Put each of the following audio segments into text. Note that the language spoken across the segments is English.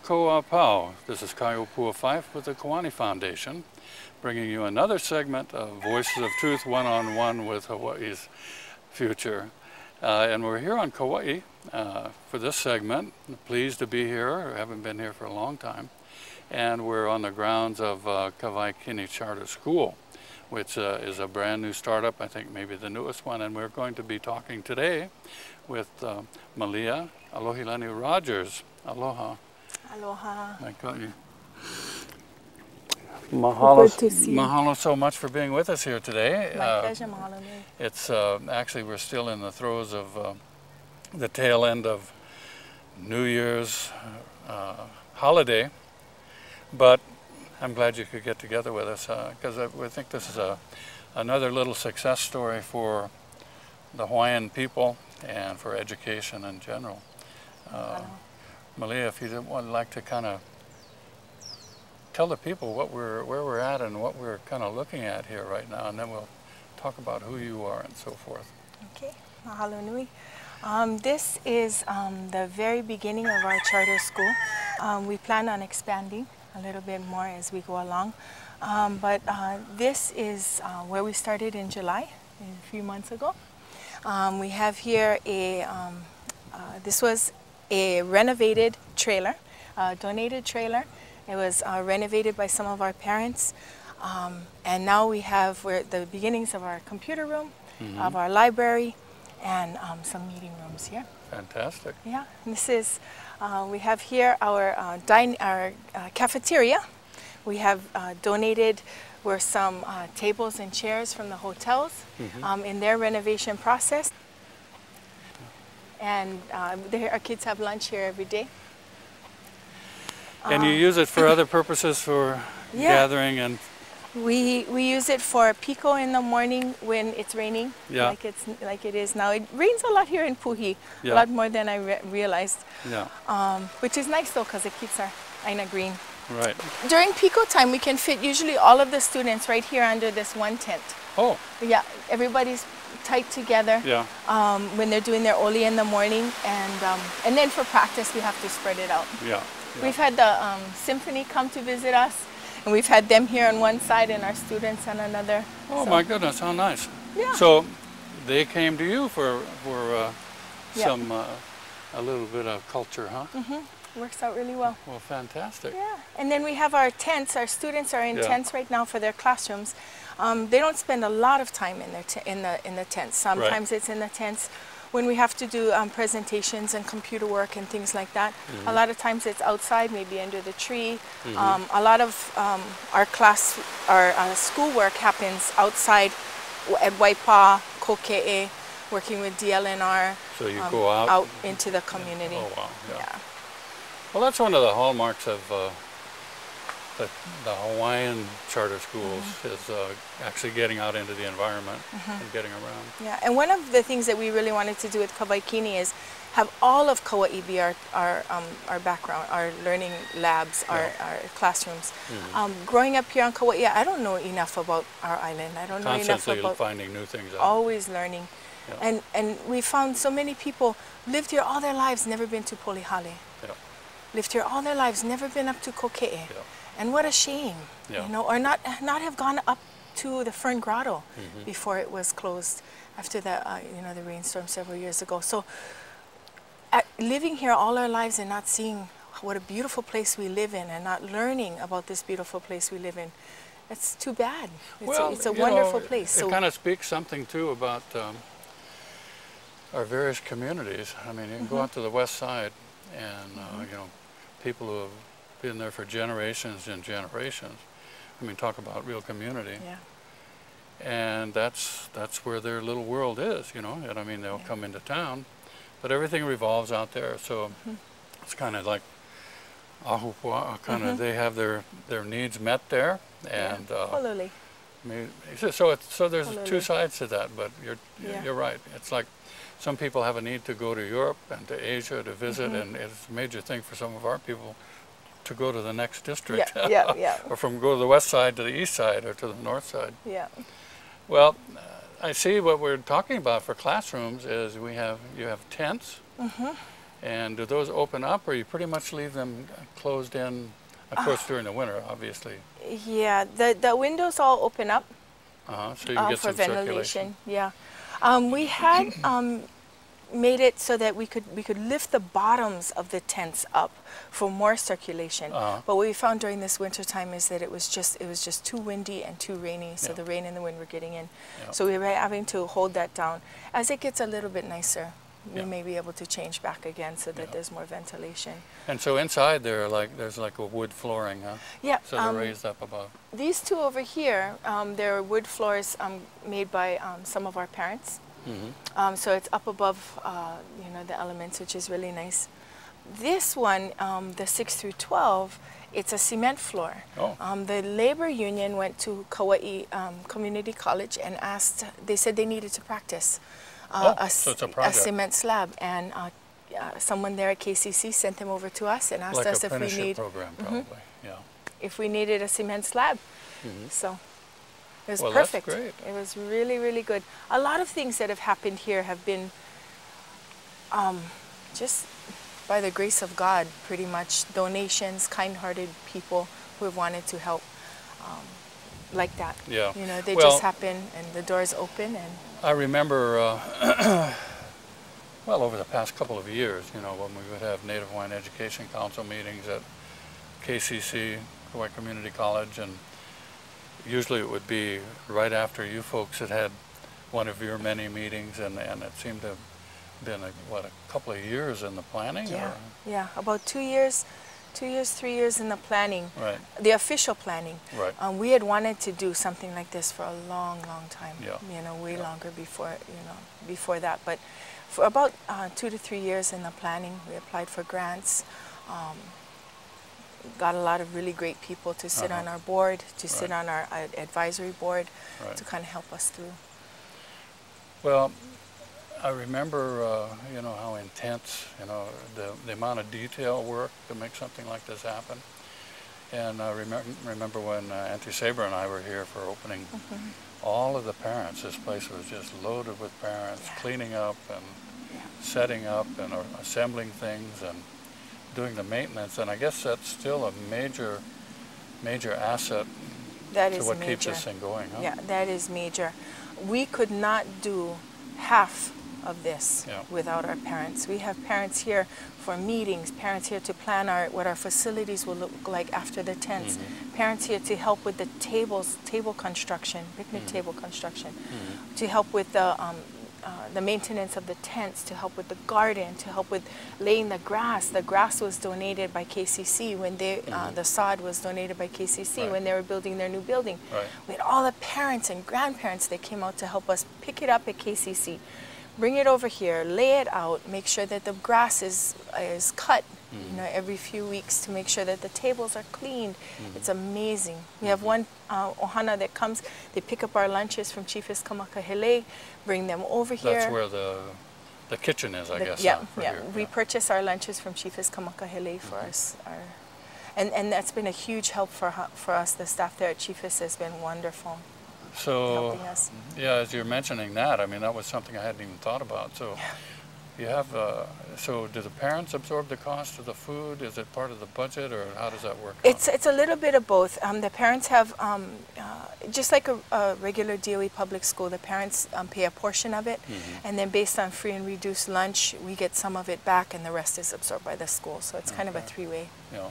Koa Pau. This is Kaiopua Fife with the Kiwani Foundation, bringing you another segment of Voices of Truth one-on-one with Hawaii's future. And we're here on Kauai for this segment. Pleased to be here. Haven't been here for a long time. And we're on the grounds of Kawai Charter School, which is a brand new startup, I think maybe the newest one. And we're going to be talking today with Malia Alohilani Rogers. Aloha. Aloha. I got you. Mahalo. Good to see you. Mahalo so much for being with us here today. My pleasure, Mahalo. It's actually we're still in the throes of the tail end of New Year's holiday, but I'm glad you could get together with us because we think this is another little success story for the Hawaiian people and for education in general. Malia, if you would like to kind of tell the people where we're at and what we're kind of looking at here right now, and then we'll talk about who you are and so forth. Okay, mahalo nui. This is the very beginning of our charter school. We plan on expanding a little bit more as we go along, but this is where we started in July, a few months ago. We have here this was a renovated trailer, donated trailer. It was renovated by some of our parents, and now we have the beginnings of our computer room, of our library, and some meeting rooms here. Fantastic. Yeah, and this is, we have here our cafeteria. We have donated some tables and chairs from the hotels in their renovation process. And our kids have lunch here every day. And you use it for other purposes, for gathering and... We use it for pico in the morning when it's raining, like it is now. It rains a lot here in Puhi, a lot more than I realized. Yeah. Which is nice though, because it keeps our aina green. Right. During pico time, we can fit usually all of the students right here under this one tent. Oh. Yeah, everybody's tight together. Yeah. When they're doing their oli in the morning, and then for practice we have to spread it out. Yeah. We've had the symphony come to visit us, and we've had them here on one side and our students on another. Oh my goodness, how nice. Yeah. So they came to you for some a little bit of culture, huh? Works out really well. Well, fantastic. Yeah. And then we have our tents. Our students are in tents right now for their classrooms. They don't spend a lot of time in the tents. Sometimes it's in the tents when we have to do presentations and computer work and things like that. A lot of times it's outside, maybe under the tree. A lot of our schoolwork happens outside at Waipa, Koke'e, working with DLNR. So you go out into the community. Oh wow! Yeah. Well, that's one of the hallmarks of the Hawaiian charter schools is actually getting out into the environment and getting around. Yeah, and one of the things that we really wanted to do with Kawaikini is have all of Kauai be our background, our learning labs, our classrooms. Growing up here on Kauai, I don't know enough about our island. I don't know enough about finding new things out. Always learning. Yeah. And we found so many people lived here all their lives, never been to Polihale. Yeah. Lived here all their lives, never been up to Koke'e. Yeah. And what a shame, you know, or not have gone up to the Fern Grotto before it was closed after the the rainstorm several years ago. So living here all our lives and not seeing what a beautiful place we live in and not learning about this beautiful place we live in, it's too bad. It's a wonderful place. It kind of speaks something too about our various communities. I mean, you can go out to the west side and people who have been there for generations and generations. I mean, talk about real community. Yeah. And that's where their little world is, you know. And I mean, they'll come into town, but everything revolves out there. So it's kind of like ahupua, kind of they have their needs met there, and I mean, so there's two sides to that. But you're right. It's like some people have a need to go to Europe and to Asia to visit, and it's a major thing for some of our people to go to the next district, or go to the west side to the east side or to the north side. Yeah. Well, I see what we're talking about for classrooms is you have tents, And do those open up, or you pretty much leave them closed in? Of course, during the winter, obviously. Yeah, the windows all open up. So you can get for some ventilation. circulation. Yeah, we had made it so that we could lift the bottoms of the tents up for more circulation. But what we found during this winter time is that it was just too windy and too rainy. So the rain and the wind were getting in. So we were having to hold that down. As it gets a little bit nicer, we may be able to change back again so that there's more ventilation. And so inside there's like a wood flooring, huh? Yeah. So they're raised up above. These two over here, they're wood floors made by some of our parents. So it's up above, you know, the elements, which is really nice. This one, the 6 through 12, it's a cement floor. The labor union went to Kauai Community College and asked, they said they needed to practice so it's a cement slab, and someone there at KCC sent them over to us and asked us if we need program, probably. if we needed a cement slab. So it was well, perfect. That's great. It was really, really good. A lot of things that have happened here have been just by the grace of God, pretty much donations, kind-hearted people who have wanted to help, like that. Yeah. You know, they just happen and the doors open. And I remember, well, over the past couple of years, you know, when we would have Native Hawaiian Education Council meetings at KCC, Hawaii Community College, and usually it would be right after you folks had had one of your many meetings, and it seemed to have been, a couple of years in the planning? Yeah, or? yeah, about 2 years, 3 years in the planning, right. The official planning. Right. We had wanted to do something like this for a long, long time, you know, way longer before, before that. But for about 2 to 3 years in the planning, we applied for grants, got a lot of really great people to sit on our board, to sit on our advisory board, to kind of help us through. Well, I remember, you know, how intense, you know, the amount of detail work to make something like this happen. And I remember when Auntie Saber and I were here for opening, all of the parents, this place was just loaded with parents, cleaning up and setting up and assembling things and doing the maintenance. And I guess that's still a major asset to what keeps this thing going, huh? Yeah, that is major. We could not do half of this without our parents. We have parents here for meetings, parents here to plan what our facilities will look like after the tents, parents here to help with the table construction, picnic table construction, to help with the maintenance of the tents, to help with the garden, to help with laying the grass. The grass was donated by KCC when they, the sod was donated by KCC when they were building their new building. We had all the parents and grandparents that came out to help us pick it up at KCC, bring it over here, lay it out, make sure that the grass is cut, you know, every few weeks to make sure that the tables are cleaned. It's amazing. We have one ohana that comes, they pick up our lunches from Chiefess Kamakahele, bring them over here. That's where the kitchen is, I guess. Yeah, we purchase our lunches from Chiefess Kamakahele for us. And that's been a huge help for us. The staff there at Chiefess has been wonderful. So, yeah, as you're mentioning that, I mean, that was something I hadn't even thought about. So, you have, so do the parents absorb the cost of the food? Is it part of the budget, or how does that work? It's a little bit of both. The parents have, just like a regular DOE public school, the parents pay a portion of it, and then based on free and reduced lunch, we get some of it back, and the rest is absorbed by the school. So it's kind of a three-way. Yeah.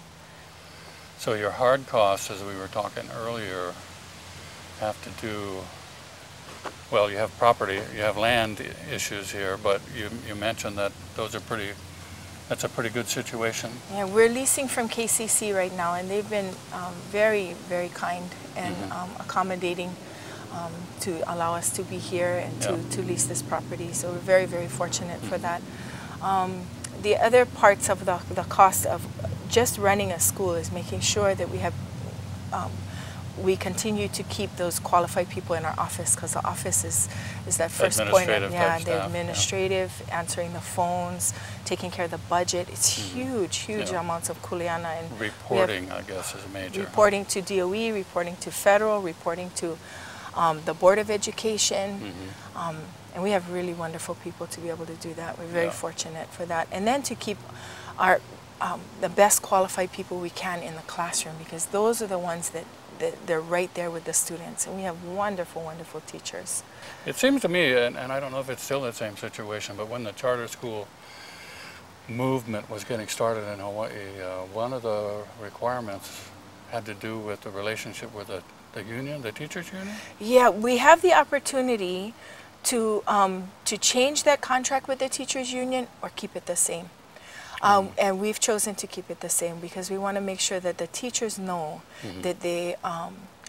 So your hard costs, as we were talking earlier, have to do, well, you have property, you have land issues here, but you mentioned that that's a pretty good situation. Yeah, we're leasing from KCC right now, and they've been very, very kind and accommodating to allow us to be here and to lease this property. So we're very, very fortunate for that. The other parts of the cost of just running a school is making sure that we have we continue to keep those qualified people in our office, because the office is that first point of the administrative, answering the phones, taking care of the budget. It's huge amounts of kuleana, and reporting, I guess, is major. Reporting to DOE, reporting to federal, reporting to the Board of Education, And we have really wonderful people to be able to do that. We're very Yeah. fortunate for that. And then to keep our the best qualified people we can in the classroom, because those are the ones that they're right there with the students. And we have wonderful, wonderful teachers. It seems to me, and I don't know if it's still the same situation, but when the charter school movement was getting started in Hawaii, one of the requirements had to do with the relationship with the union, the teachers union? Yeah, we have the opportunity to change that contract with the teachers union or keep it the same. And we've chosen to keep it the same because we want to make sure that the teachers know that they,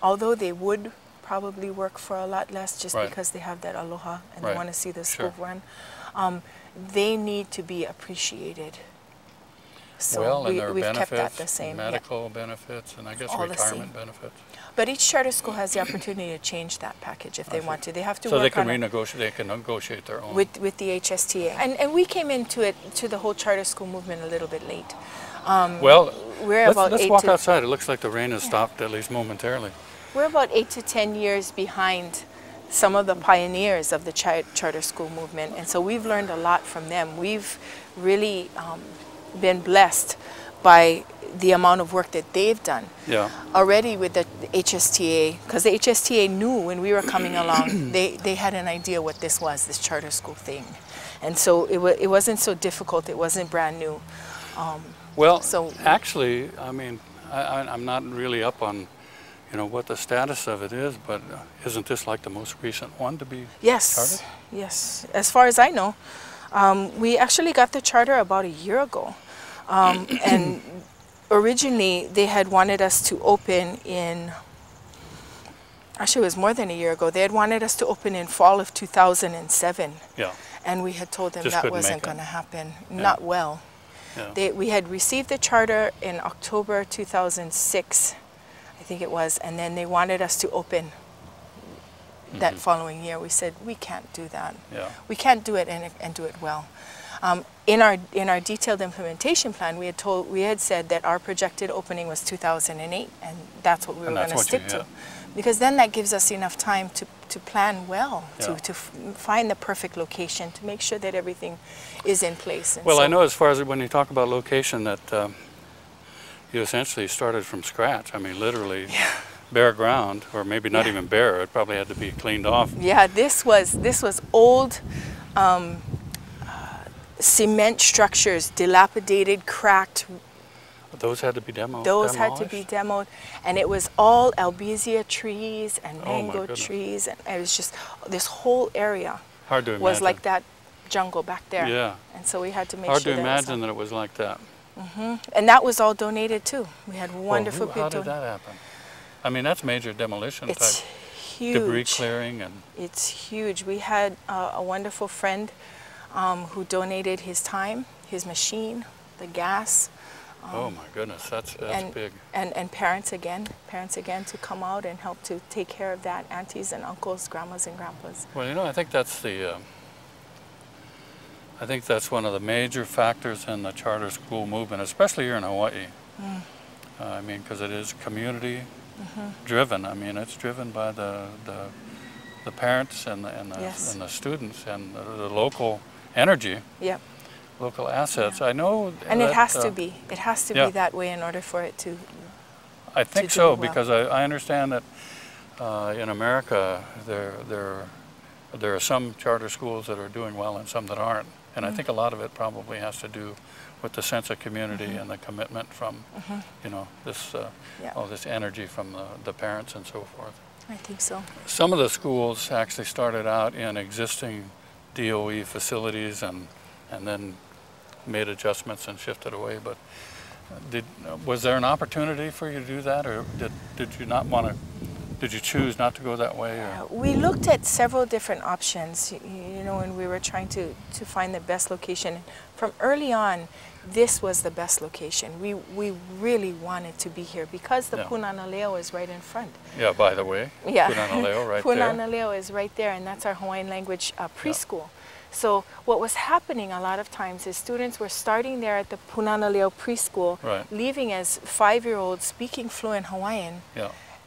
although they would probably work for a lot less just because they have that aloha and they want to see the school run, they need to be appreciated. So and there are we've benefits, kept that the same. medical benefits, and I guess all retirement benefits. But each charter school has the opportunity to change that package if they want to. They have to so work they can on renegotiate. They can negotiate their own with the HSTA. And we came into the whole charter school movement a little bit late. Well, we're let's walk outside. It looks like the rain has stopped at least momentarily. We're about 8 to 10 years behind some of the pioneers of the charter school movement, and so we've learned a lot from them. We've really been blessed by the amount of work that they've done already with the HSTA, because the HSTA knew when we were coming along, they had an idea what this was, this charter school thing. And so it wasn't so difficult, it wasn't brand new. Actually, I mean, I'm not really up on what the status of it is, but isn't this like the most recent one to be started? Yes. As far as I know, we actually got the charter about a year ago. And originally they had wanted us to open in, actually it was more than a year ago, they had wanted us to open in fall of 2007. Yeah. And we had told them that wasn't going to happen, not well. Yeah. We had received the charter in October 2006, I think it was, and then they wanted us to open that following year. We said, we can't do that. Yeah. We can't do it and do it well. In our detailed implementation plan, we had said that our projected opening was 2008, and that's what we were going to stick to, because then that gives us enough time to plan well, to find the perfect location, to make sure that everything is in place. And well, I know as far as when you talk about location that you essentially started from scratch. I mean, literally bare ground, or maybe not even bare. It probably had to be cleaned off. Yeah, this was old. Cement structures, dilapidated, cracked. Those had to be demoed? Those had to be demoed. And it was all albizia trees and mango trees. And it was just, this whole area was like that jungle back there. Yeah. And so we had to make sure Hard to imagine that it was like that. And that was all donated too. We had wonderful people. How did that happen? I mean, that's major demolition type. Huge. Debris clearing. And it's huge. We had a wonderful friend who donated his time, his machine, the gas. Oh my goodness, that's big. And parents again to come out and help to take care of that, aunties and uncles, grandmas and grandpas. Well, I think that's one of the major factors in the charter school movement, especially here in Hawaii. I mean, because it is community driven. I mean, it's driven by the parents and the students and the local energy, local assets. I know, and it has to be. It has to be that way in order for it to. I think so, because I understand that in America there are some charter schools that are doing well and some that aren't, and I think a lot of it probably has to do with the sense of community and the commitment from this energy from the parents and so forth. I think so. Some of the schools actually started out in existing DOE facilities and then made adjustments and shifted away. But was there an opportunity for you to do that, or did you not want to? Did you choose not to go that way? Or? We looked at several different options, when we were trying to find the best location. From early on, this was the best location. We really wanted to be here because the Punana Leo is right in front. Yeah, by the way, Punana Leo right there. Punana Leo is right there, and that's our Hawaiian language preschool. So what was happening a lot of times is students were starting there at the Punana Leo preschool, leaving as 5-year-olds speaking fluent Hawaiian,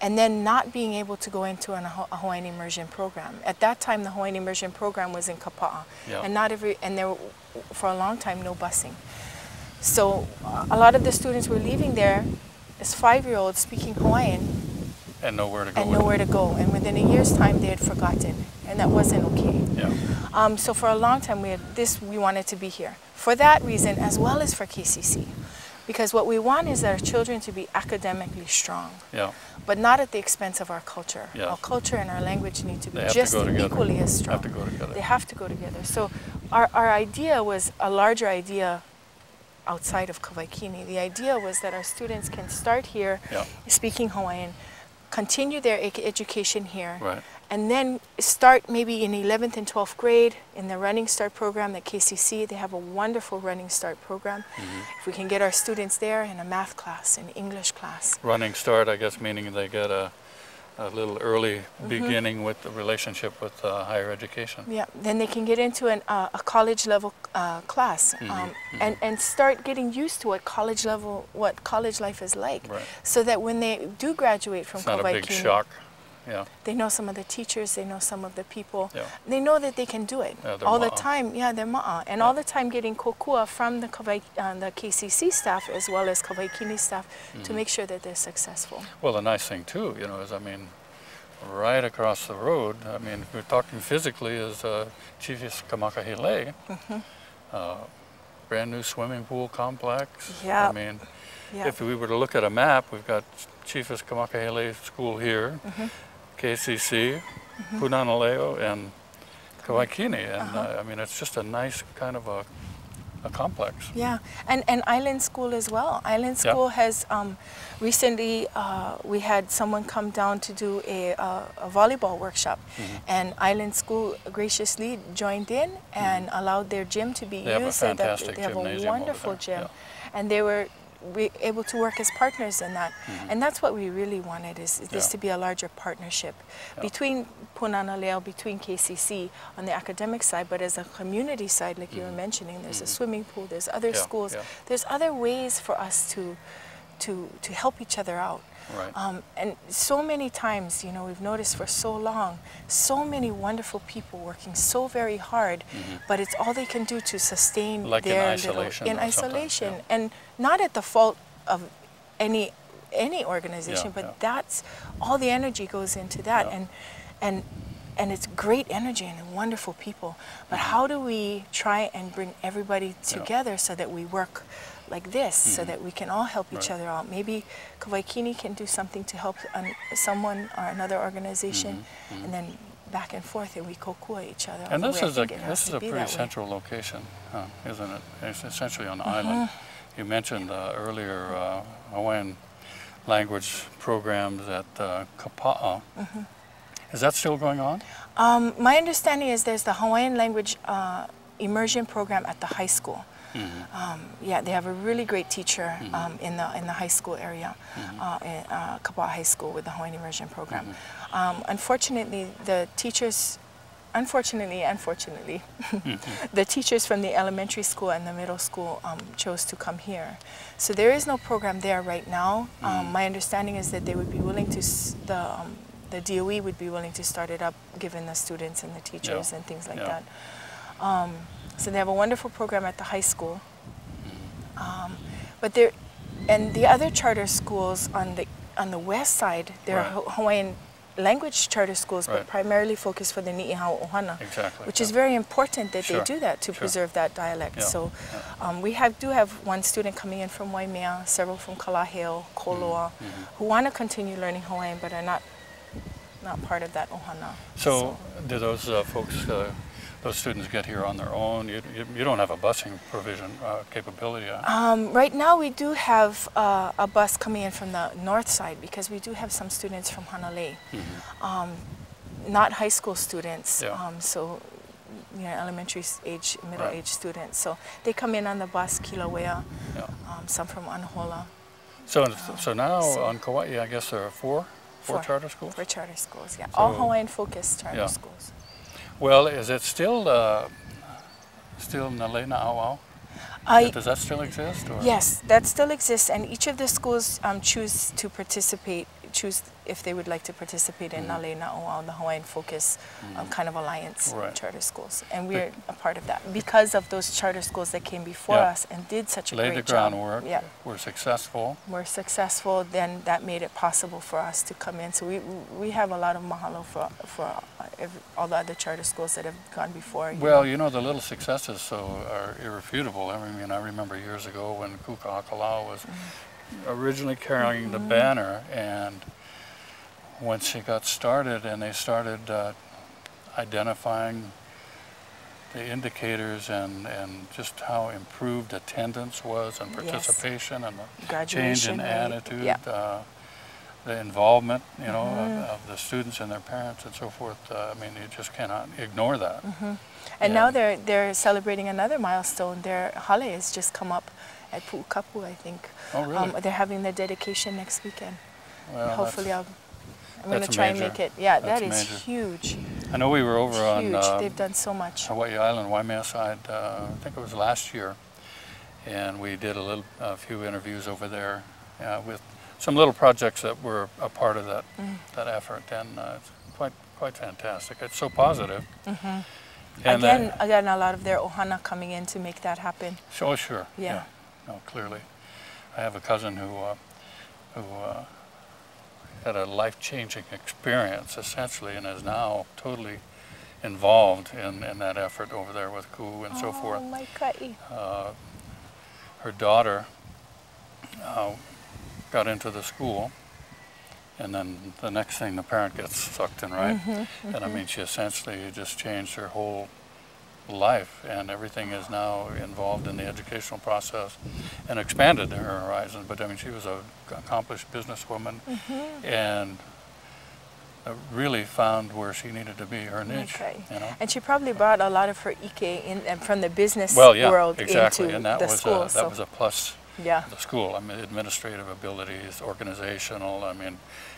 and then not being able to go into a Hawaiian immersion program. At that time, the Hawaiian immersion program was in Kapa'a, and there were, for a long time, no busing. So a lot of the students were leaving there as 5-year-olds speaking Hawaiian and nowhere to go. And within a year's time, they had forgotten, and that wasn't okay. Yeah. So for a long time, we wanted to be here for that reason, as well as for KCC. Because what we want is our children to be academically strong, but not at the expense of our culture. Our culture and our language need to be just equally as strong. They have to go together. They have to go together. So our idea was a larger idea outside of Kawaikini. The idea was that our students can start here speaking Hawaiian, continue their education here, and then start maybe in 11th and 12th grade in the Running Start program at KCC. They have a wonderful Running Start program. If we can get our students there in a math class, an English class. Running Start, I guess, meaning they get a little early beginning with the relationship with higher education. Yeah, then they can get into a college level class and start getting used to what college life is like, so that when they do graduate from Kawaikini, it's not a big shock. They know some of the teachers, they know some of the people. They know that they can do it all the time. They're ma'a. And all the time getting kokua from the KCC staff as well as Kawaikini staff to make sure that they're successful. Well, the nice thing too, you know, is, I mean, right across the road, I mean, if we're talking physically, is Chief's Kamakahile, brand new swimming pool complex. I mean, if we were to look at a map, we've got Chief's Kamakahile School here, KCC, Punanaleo, and Kawaikini, and I mean, it's just a nice kind of a complex. Yeah, and Island School as well. Island School has recently, we had someone come down to do a volleyball workshop, and Island School graciously joined in and allowed their gym to be used. They have a fantastic They have a wonderful gym, and they were able to work as partners in that. And that's what we really wanted, is this to be a larger partnership between Punanaleo, between KCC on the academic side, but as a community side, like you were mentioning, there's a swimming pool, there's other schools, there's other ways for us to help each other out. And so many times, you know, we've noticed for so long, so many wonderful people working so very hard, but it's all they can do to sustain their in isolation, and not at the fault of any organization, but that's all the energy goes into that, and it's great energy and wonderful people. But how do we try and bring everybody together so that we work like this, so that we can all help each other out? Maybe Kawaikini can do something to help someone or another organization, and then back and forth, and we kokua each other. And this is a pretty central location, isn't it? It's essentially on the island. You mentioned earlier Hawaiian language programs at Kapa'a. Is that still going on? My understanding is there's the Hawaiian language immersion program at the high school. Yeah, they have a really great teacher in the high school area, in Kapa'a High School, with the Hawaiian immersion program. Unfortunately, the teachers, the teachers from the elementary school and the middle school chose to come here. So there is no program there right now. My understanding is that they would be willing to, the DOE would be willing to start it up, given the students and the teachers and things like that. So they have a wonderful program at the high school, but and the other charter schools on the west side, they're Hawaiian language charter schools, but primarily focused for the Ni'ihau Ohana, which is very important that they do that to preserve that dialect. So we do have one student coming in from Waimea, several from Kalaheo, Koloa, who want to continue learning Hawaiian but are not part of that Ohana. So do those folks, those students get here on their own? You don't have a busing provision capability? Right now we do have a bus coming in from the north side, because we do have some students from Hanalei, not high school students, so you know, elementary age, middle age students. So they come in on the bus, Kilauea, some from Anahola. So now on Kauai, I guess there are four charter schools? 4 charter schools, yeah. So, all Hawaiian focused charter schools. Well, is it still Nalena Auau? Does that still exist? Or? Yes, that still exists, and each of the schools choose if they would like to participate in Nale Na'oao, the Hawaiian Focus kind of alliance charter schools. And we're a part of that because of those charter schools that came before us and did such a great job. Laid the groundwork, were successful. We're successful, then that made it possible for us to come in. So we have a lot of mahalo for all the other charter schools that have gone before. Well, you know, the little successes are irrefutable. I mean, I remember years ago when Kuka'akalau was originally carrying the banner, and once she got started and they started identifying the indicators and just how improved attendance was and participation and the change in attitude, the involvement, you know, of the students and their parents and so forth. I mean, you just cannot ignore that. And now they're celebrating another milestone. Their hale has just come up at Pu'ukapu, I think. Oh, really? They're having their dedication next weekend. Well, hopefully I'm going to try and make it. Yeah, that is huge. I know we were over on they've done so much. Hawaii Island, Waimea side, I think it was last year, and we did a few interviews over there with some little projects that were a part of that effort, and it's quite fantastic. It's so positive. And again, a lot of their ohana coming in to make that happen. Oh, sure. Yeah. No, clearly. I have a cousin who had a life-changing experience, essentially, and is now totally involved in that effort over there with Ku and so forth. Oh, my ka'i. Her daughter got into the school, and then the next thing, the parent gets sucked in, right? And I mean, she essentially just changed her whole life, and everything is now involved in the educational process and expanded her horizon. But I mean, she was an accomplished businesswoman and really found where she needed to be, her niche. You know? And she probably brought a lot of her ike in from the business world exactly. into And that the was school. That was a plus. The school. I mean, administrative abilities, organizational. I mean,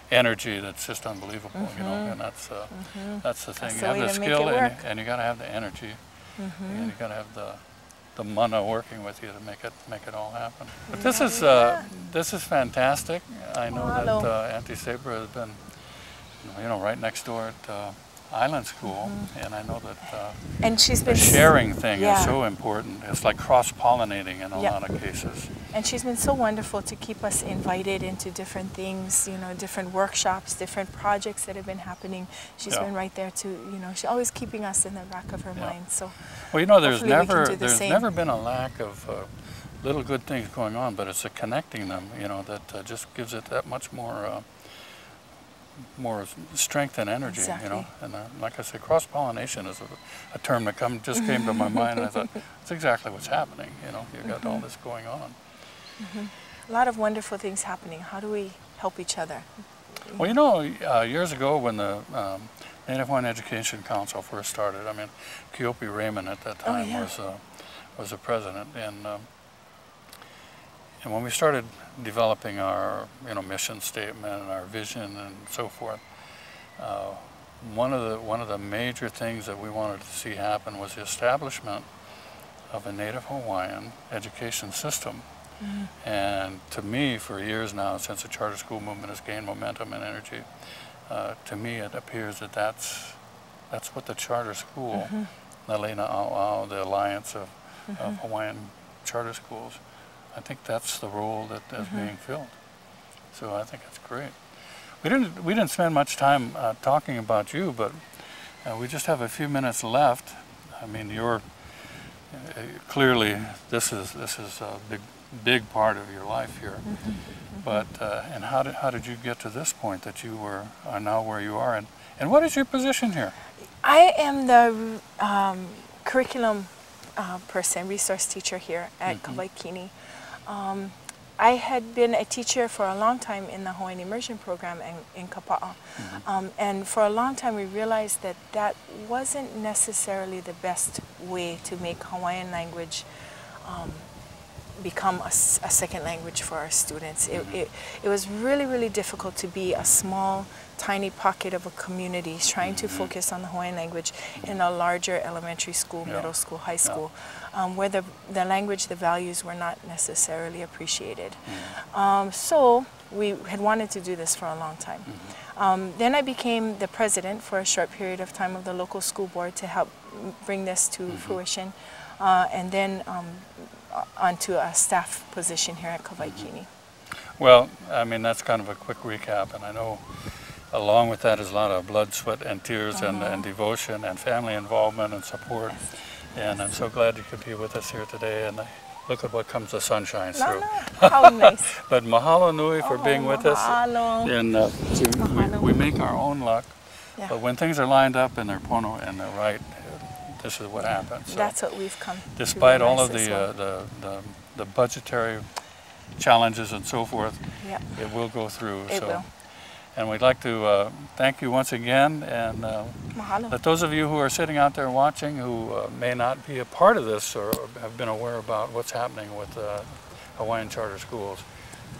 energy. That's just unbelievable. You know, and that's the thing. You have the skill, and you got to have the energy, and you got to have the mana working with you to make it all happen. But this is fantastic. I know that Auntie Sabra has been, you know, right next door at Island School, and I know that and she's been the sharing thing is so important. It's like cross-pollinating in a lot of cases. And she's been so wonderful to keep us invited into different things, you know, different workshops, different projects that have been happening. She's been right there to, you know, she's always keeping us in the back of her mind. So, well, you know, there's never been a lack of little good things going on, but it's the connecting them, you know, that just gives it that much more strength and energy, you know. And like I say, cross-pollination is a term that just came to my mind, and I thought, that's exactly what's happening, you know. You've got all this going on. A lot of wonderful things happening. How do we help each other? Well, you know, years ago when the Native Hawaiian Education Council first started, I mean, Keopi Raymond at that time was the president, and when we started developing our, you know, mission statement and our vision and so forth, one of the major things that we wanted to see happen was the establishment of a Native Hawaiian education system. And to me, for years now, since the charter school movement has gained momentum and energy, to me it appears that that's what the charter school, Nale Na'oao, the alliance of Hawaiian charter schools, I think that's the role that is being filled. So I think it's great. We didn't spend much time talking about you, but we just have a few minutes left. I mean, you're clearly this is a big part of your life here. But and how did you get to this point that you are now where you are, and what is your position here? I am the curriculum person, resource teacher here at Kawaikini. I had been a teacher for a long time in the Hawaiian Immersion Program in Kapa'a. And for a long time we realized that that wasn't necessarily the best way to make Hawaiian language become a second language for our students. It was really, really difficult to be a small tiny pocket of a community trying to focus on the Hawaiian language in a larger elementary school, middle school, high school, where the language, the values were not necessarily appreciated. So we had wanted to do this for a long time. Then I became the president for a short period of time of the local school board to help bring this to fruition, and then onto a staff position here at Kawaiikini. Well, I mean, that's kind of a quick recap, and I know along with that is a lot of blood, sweat, and tears, and devotion, and family involvement and support. And I'm so glad you could be with us here today, and look at what comes the sunshine through. How nice. But mahalo nui for being with us. Mahalo. And we make our own luck, but when things are lined up and they're pono and they're right, this is what happens. So that's what we've come despite to all of the budgetary challenges and so forth, it will go through. It will. And we'd like to thank you once again, and let those of you who are sitting out there watching who may not be a part of this or have been aware about what's happening with Hawaiian charter schools,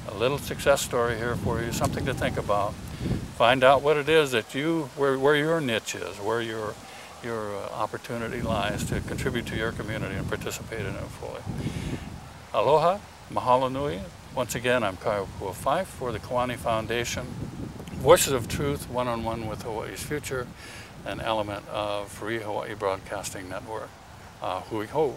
a little success story here for you, something to think about. Find out what it is that where your niche is, where your opportunity lies to contribute to your community and participate in it fully. Aloha, mahalo nui. Once again, I'm Kaiopua Fife for the Kiwani Foundation. Voices of Truth, one-on-one with Hawaii's future, an element of Free Hawaii Broadcasting Network. Hui ho.